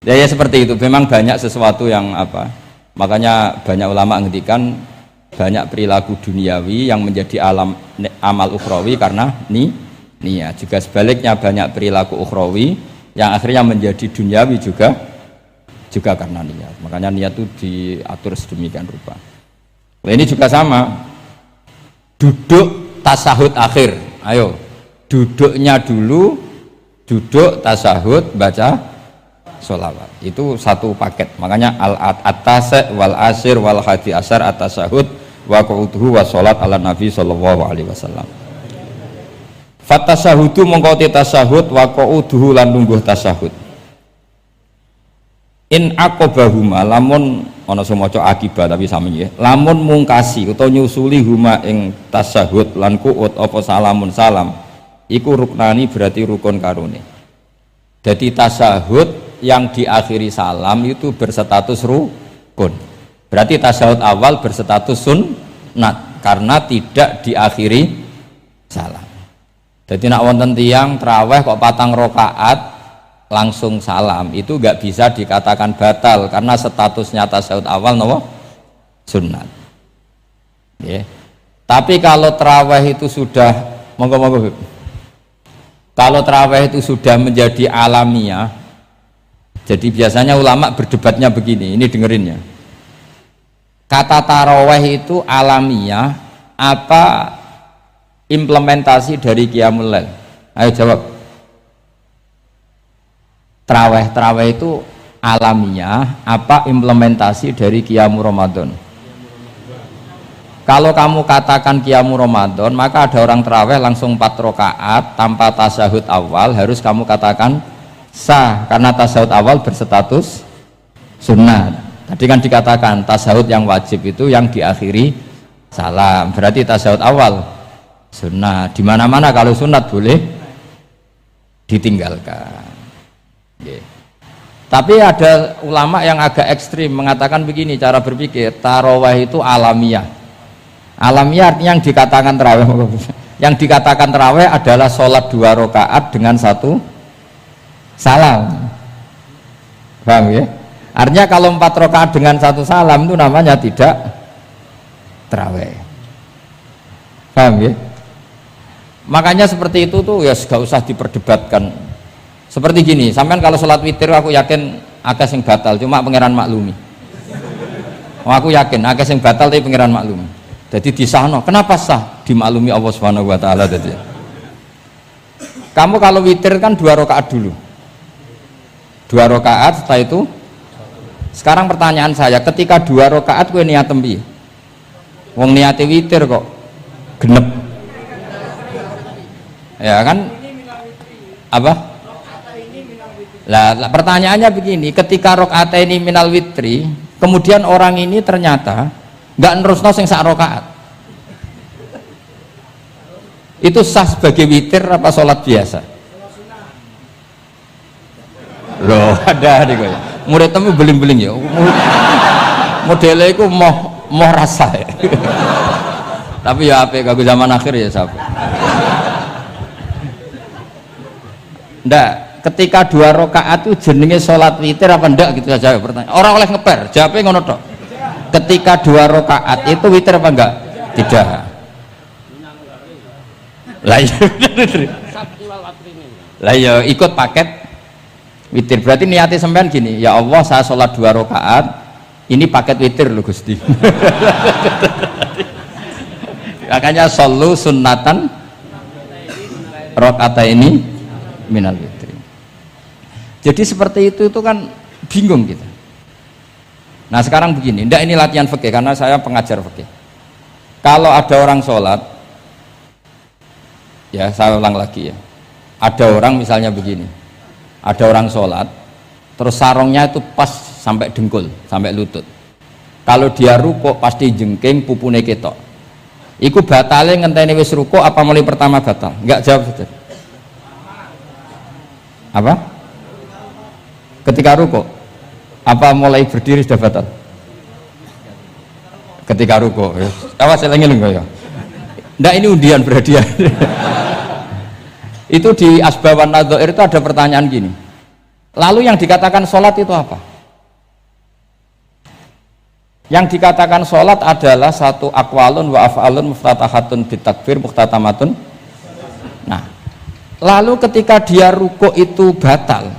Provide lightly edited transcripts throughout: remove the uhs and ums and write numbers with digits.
Ya seperti itu. Memang banyak sesuatu yang apa? Makanya banyak ulama ngendikan banyak perilaku duniawi yang menjadi amal ukhrawi karena niat. Juga sebaliknya banyak perilaku ukhrawi yang akhirnya menjadi duniawi juga karena niat. Makanya niat itu diatur sedemikian rupa. Nah, ini juga sama. Duduk tasahud akhir. Ayo, duduknya dulu, duduk tasahud, baca sholawat. Itu satu paket. Makanya al-atas wal asir wal hadi asar at-tasahud wa qu'uduhu wa sholat ala nabi sallallahu alaihi wasallam. Fatasahudu mengkoti tasahud wa qu'uduhu lan lungguh tasahud. In aqobahuma lamun ana semaca akibat tapi sami ya. Lamun mungkasi utawa nyusuli huma ing tasahud lan qu'ud apa salamun salam iku ruknani berarti rukun karone. Jadi tasahud yang diakhiri salam itu berstatus rukun. Berarti tasahud awal berstatus sunnat karena tidak diakhiri salam. Jadi nak wonten tiyang traweh kok 4 rakaat langsung salam itu nggak bisa dikatakan batal karena statusnya tasawuf awal nopo sunnat. Yeah. Tapi kalau terawih itu sudah kalau terawih itu sudah menjadi alamiah, jadi biasanya ulama berdebatnya begini, ini dengerinnya. Kata tarawih itu alamiah apa implementasi dari qiyamul lail? Ayo jawab. Terawih itu alamiah apa implementasi dari Qiyamul Ramadan? Kalau kamu katakan Qiyamul Ramadan, maka ada orang terawih langsung 4 rakaat tanpa tasahud awal, harus kamu katakan sah karena tasahud awal berstatus sunnah. Tadi kan dikatakan tasahud yang wajib itu yang diakhiri salam, berarti tasahud awal sunnah. Di mana-mana kalau sunat boleh ditinggalkan. Yeah. Tapi ada ulama yang agak ekstrim mengatakan begini cara berpikir, tarawih itu alamiah. Alamiah artinya yang dikatakan tarawih, yang dikatakan tarawih adalah sholat 2 rakaat dengan 1 salam. Paham ya? Artinya kalau 4 rakaat dengan 1 salam itu namanya tidak tarawih. Paham ya? Makanya seperti itu tuh ya gak usah diperdebatkan. Seperti gini, sampean kalau sholat witir aku yakin akeh sing batal, cuma pangeran maklumi. Aku yakin akeh sing batal tapi pangeran maklumi. Jadi disahno, kenapa sah? Dimaklumi Allah Subhanahu wa taala tadi. Kamu kalau witir kan 2 rakaat dulu. 2 rakaat setelah itu. Sekarang pertanyaan saya, ketika 2 rakaat kowe niat piye? Wong niate witir kok genep. Ya kan? Apa? Lah pertanyaannya begini, ketika rakaat ini minal witri, kemudian orang ini ternyata nggak nerusno sing sak rakaat, itu sah sebagai witir apa sholat biasa? Loh ada nih kok murid temu beling-beling ya, modelnya itu mau rasa ya. Tapi ya apa kagak zaman akhir ya siapa? Ndak. Ketika 2 rakaat itu jenenge sholat witir apa enggak gitu saja pertanyaan. Orang oleh ngeper, jawabnya ngono tok. Ketika 2 rakaat itu witir apa enggak? Tidak. Lah ya ikut paket witir. Berarti niatnya sampean gini, ya Allah saya sholat 2 rakaat, ini paket witir loh Gusti. Makanya shollu sunnatan rakaat ini minal witir. Jadi seperti itu kan bingung kita. Nah sekarang begini, ndak ini latihan fikih karena saya pengajar fikih. Kalau ada orang sholat, ya saya ulang lagi ya. Ada orang misalnya begini, ada orang sholat, terus sarungnya itu pas sampai dengkul, sampai lutut. Kalau dia rukuk pasti jengking pupune ketok. Iku batale ngenteni wis rukuk apa mulai pertama batal? Enggak, jawab saja. Apa? Ketika rukuk apa mulai berdiri sudah batal? Ketika rukuk ya. Awas eleng-eleng ya. Ndak ini undian berhadiah. Itu di Asbawan Nadzair itu ada pertanyaan gini. Lalu yang dikatakan sholat itu apa? Yang dikatakan sholat adalah satu akwalun wa af'alun muftatahatun bitakbir muhtatamatun. Nah, lalu ketika dia ruku itu batal.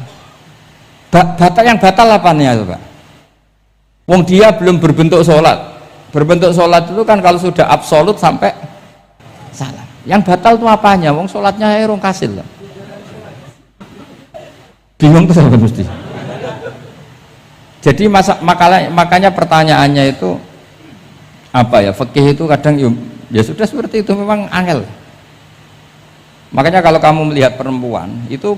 Batal yang batal apanya itu Pak? Wong dia belum berbentuk sholat. Berbentuk sholat itu kan kalau sudah absolut sampai salah. Yang batal itu apanya? Wong sholatnya erong kasil. Bingung tuh sampai mesti. Jadi makanya pertanyaannya itu apa ya? Fikih itu kadang ya sudah seperti itu, memang angel. Makanya kalau kamu melihat perempuan itu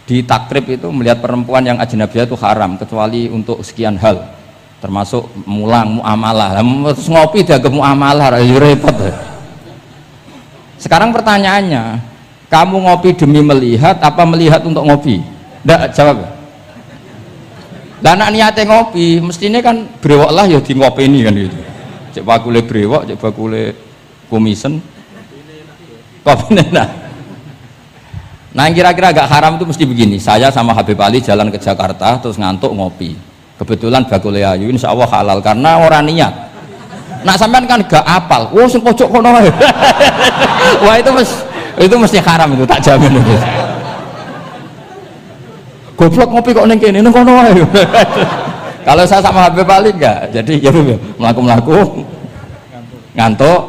di takrib itu melihat perempuan yang ajnabiyah itu haram kecuali untuk sekian hal, termasuk mulang muamalah. Terus ngopi dia ke muamalah repot. Sekarang pertanyaannya, kamu ngopi demi melihat apa melihat untuk ngopi? Nggak jawab. Lah anak niate ngopi, mestinya kan brewok lah ya di ngopi ini kan gitu. Cek bakule brewok, cek bakule komisen. Kopi enak. Nah yang kira-kira agak haram itu mesti begini. Saya sama Habib Ali jalan ke Jakarta terus ngantuk ngopi. Kebetulan bakule ayu, insya Allah halal karena orang niat. Nak sampean kan gak apal. Wah sing pojok kono wae. Wah itu mesti haram itu, tak jamin itu. Goblok ngopi kok neng kene neng kono wae. Kalau saya sama Habib Ali enggak, jadi ya melaku ngantuk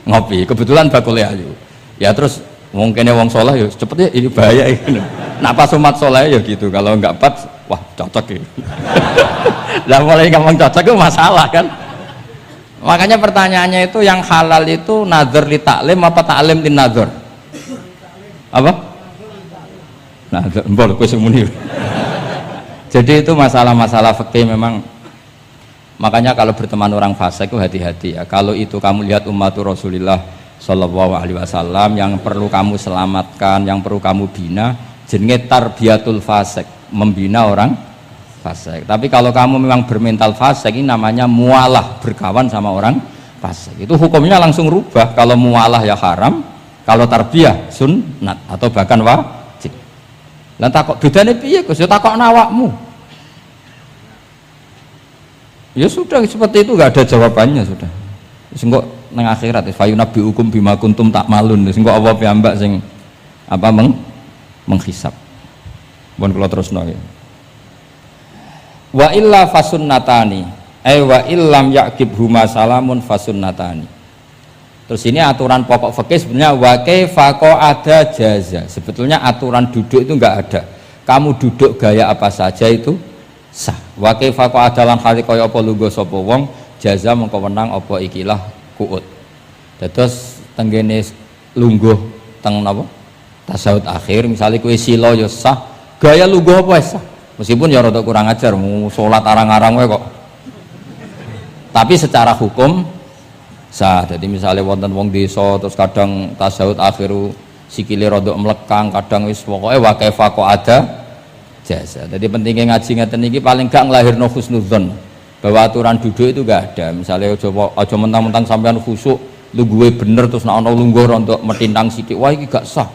ngopi. Kebetulan bakule ayu. Ya terus mungkin wong soleh ya cepetnya ini bahaya ini. Nak pas umat soleh ya gitu. Kalau enggak pas, wah cocok ya. Lah mulai ngomong cocok itu masalah kan. Makanya pertanyaannya itu yang halal itu nazar li taklim apa taklim li nazar? Apa? Nah, mbol kowe sing muni. Jadi itu masalah-masalah fikih memang. Makanya kalau berteman orang fasik itu hati-hati ya. Kalau itu kamu lihat umatur Rasulullah Shallallahu Alaihi Wasallam yang perlu kamu selamatkan, yang perlu kamu bina, jenenge tarbiyatul fasik, membina orang fasik. Tapi kalau kamu memang bermental fasik, ini namanya mualah, berkawan sama orang fasik. Itu hukumnya langsung rubah. Kalau mualah ya haram, kalau tarbiyah sunnat atau bahkan wajib. Lah takok bedane piye Gus? Ya takokno awakmu. Ya sudah seperti itu, nggak ada jawabannya sudah. Sing kok nang akhirat fayunabbi hukum bima kuntum tak malun. Sing kok apa piyambak sing apa menghisab. Mun kula terusno ya. Wa illa fasunnatani. Wa illam yaqib huma salamun fasunnatani. Terus ini aturan pokok fikih sebenarnya wa kaifa ada jaza. Sebetulnya aturan duduk itu enggak ada. Kamu duduk gaya apa saja itu sah. Wa kaifa ada lan hale kaya apa lungguh sapa wong jaza mengko wenang apa ikilah kuut. Terus tenggene lungguh teng napa? Tasawuf akhir misalnya kowe sila ya sah. Gaya lungguh apa sah? Meskipun ya rada kurang ajar mau salat arang-arang wae kok. Tapi secara hukum sah. Jadi misalnya wonten wong desa terus kadang tasawuf akhiru sikile rada mlekang, kadang wis pokoke wa kaifa ada jasa. Jadi pentingnya ngaji ngeten iki paling gak nglahirno husnudzon bahwa aturan duduk itu gak ada. Misalnya aja mentang-mentang sampean khusuk lungguhe bener terus nek ana lungguh untuk metintang sithik wah iki gak sah.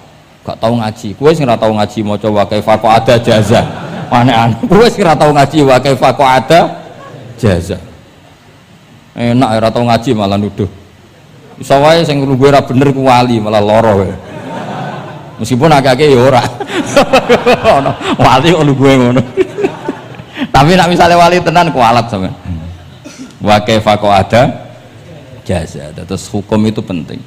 Gak tau ngaji. Kowe sing ora tau ngaji maca wa kaifa ada jaza. Aneh-aneh. Kowe sing ora tau ngaji wa kaifa ada jaza. Enak ora tau ngaji malah nuduh. Iso wae sing lungguhe ora bener ku wali malah lara wae. Meskipun agak-agak ya ora. Ono wali kok lungguhe ngono. Tapi nek misale wali tenan kualat sampean. Wa kaifa ada jaza. Terus hukum itu penting.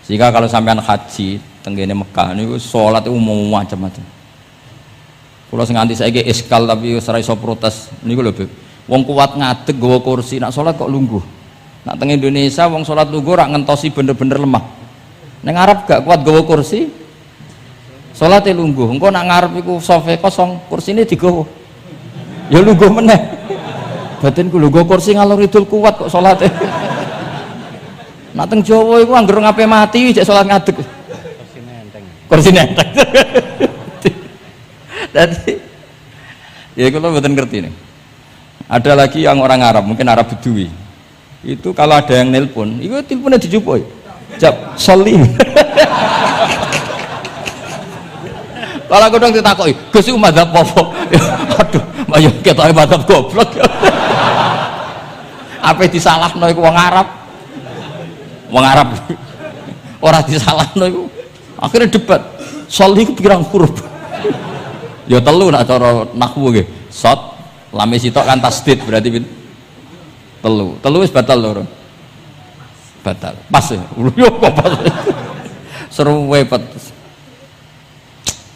Sehingga kalau sampean haji tenggene Mekah niku salat itu umum macam-macam. Kula sing nganti saiki iskal tapi ora iso protes niku lho, Beb. Wong kuat ngadeg gawa kursi, nak salat kok lungguh. Nak teng Indonesia wong salat lungguh rak ngentosi bener-bener lemah. Ning Arab gak kuat gawa kursi, salate lungguh. Engko nak ngarep iku sofa kosong, kursine digawa. Ya lungguh meneh. Batinku lho gawa kursi ngalor idul kuat kok salate. Nak teng Jawa iku anggere ngape mati jek salat ngadeg. Kursine enteng. Kursine enteng. Dadi ya kula mboten ngerti nih. Ada lagi yang orang Arab, mungkin Arab Bedui. Itu kalau ada yang nelpon, itu teleponnya dijupuk. Jap, soli. Kalau kadang ditakoki, Gus iku madzhab apa? Aduh, ayo ketoke madzhab goblok. Apa disalahno iku wong Arab? Wong Arab. Ora disalahno iku. Akhirnya debat. Sol iku pirang huruf? Ya telu nak cara nahwu nggih. Sot, lame sitok kan tasdid berarti telu. Telu wis batal lho. Batal. Pas ya. Yo kok pas. Seru repot.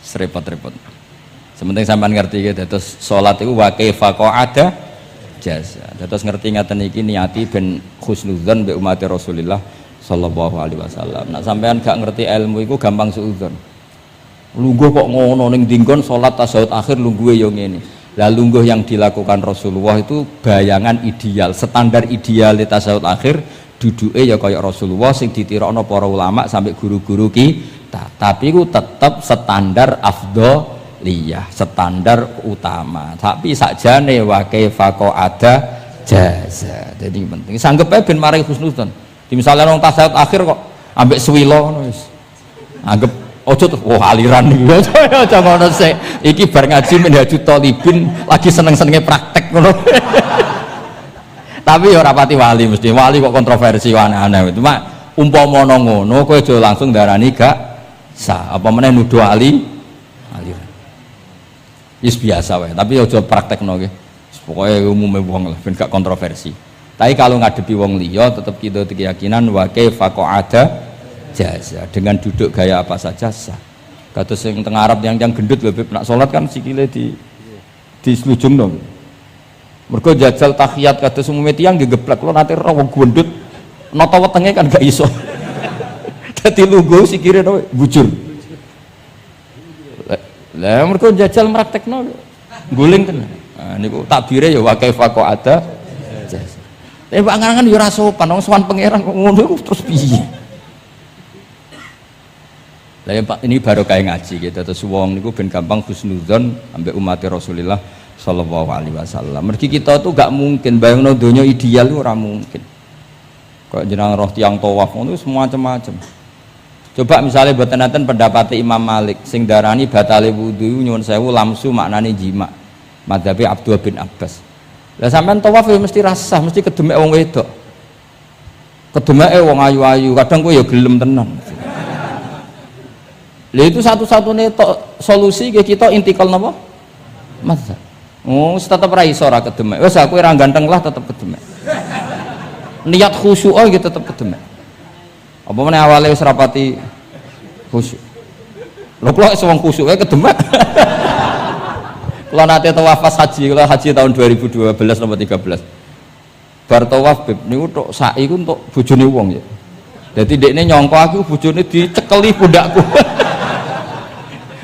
Serepot-repot. Sementing sampean ngerti gitu, terus salat itu wa kaifa qa'ada jaza. Terus ngerti ngaten iki niati ben husnudzon mbek umat Rasulullah sallallahu alaihi wasallam. Nek sampean gak ngerti ilmu iku gampang suudzon. Lungguh kok ngono ning dinggon salat tasyahud akhir lungguhe yo ngene. Lah lungguh yang dilakukan Rasulullah itu bayangan ideal, standar ideal tasyahud akhir duduke ya kaya Rasulullah sing ditirokno para ulama sampai guru-guru kita. Tapi itu tetap standar afdholiyah, standar utama. Tapi sakjane wa kaifa qa'ada jaza. Jadi penting. Sanggep ae ben mari husnudzon. Di misalnya orang tasyahud akhir kok ambek swilo ngono wis. Anggap ojo tuh aliran iki. Aja ngono sik. Iki bar ngaji menhajut talibin lagi seneng-senenge praktek ngono. Tapi ya ora pati wali mesti. Wali kok kontroversi aneh-aneh. Cuma umpama ngono kowe aja langsung darani gak sah. Apa meneh nuduh aliran. Wis biasa wae, tapi aja praktekno nggih. Pokoke umume wong lah ben gak kontroversi. Tapi kalau ngadepi wong liya tetap kita keyakinan wa kaifa qa'ada jaza, dengan duduk gaya apa saja sah. Kados sing teng Arab yang gendut lho nak salat kan sikile di selujungno. Mergo jajal tahiyat kados umume tiyang nggih geblek kula nate ora wong gendut nata wetenge kan gak iso. Dadi lungguh sikire bujur. Lah mergo jajal praktekno guling tenan. Nah niku takbire ya wa kaifa qa'ada jaza. Tapi Pak Ngangan ya ora sopan, wong sowan pangeran kok ngono iku terus piye? Lah ya Pak ini baru kayak ngaji gitu, terus wong niku ben gampang husnudzon ambek umat Rasulullah sallallahu alaihi wasallam. Mergi kita tuh gak mungkin bayangno donya ideal itu ora mungkin. Kok jeneng roh tiyang tawaf ngono semua macam-macam. Coba misalnya mboten enten pendapat Imam Malik sing darani batale wudu nyuwun sewu lamsu maknane jima. Madzhabe Abdullah bin Abbas. Lah sampean tawaf ya mesti rasah, mesti kedemek wong wedok. Kedemeke wong ayu-ayu, kadang kowe ya gelem tenan. Lah itu satu-satunya solusi ke kita intikal napa? Mazhab. Oh, tetep ra iso ora kedemek. Wis aku ora ganteng lah tetep kedemek. Niat khusyuk gitu tetep kedemek. Apa meneh awale wis rapati khusyuk. Lho kok wis wong khusyuk kedemek. Kalau nanti tawaf pas haji, kalau haji tahun 2012 nomor 13 bar tawaf beb niku tok sa'i ku untuk bojone wong ya. Dadi dekne nyangka aku bojone dicekeli pundakku.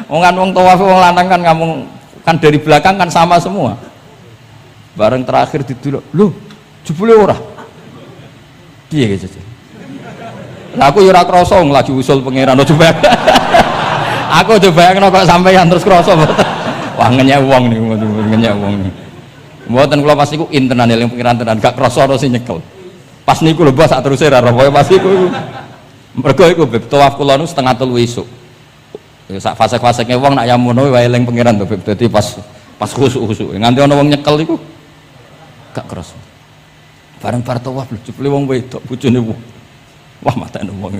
Wong tawaf wong lanang kan ngomong kan dari belakang kan sama semua. Bareng terakhir didelok, lho jebule ora. Piye gitu. Lah aku ya ora krasa lagi usul pangeran coba. Aku coba bayangno kok sampeyan terus krasa mboten. Wah ngenyek wong niku, ngenyek wong niku. Mboten kula pas niku intenan eling pengiran tenan, gak krasa ora sing nyekel. Pas niku lho bos sak teruse ra roh, pas niku. Mergo iku beb tawaf kula niku setengah 3 esuk. Ya sak fasek-faseke wong nak yamono wae eling pengiran to beb. Dadi pas khusuk-khusuk. Nganti ana wong nyekel iku gak krasa. Bareng bar tawaf lho jebule wong wedok bojone wong. Wah matane wong.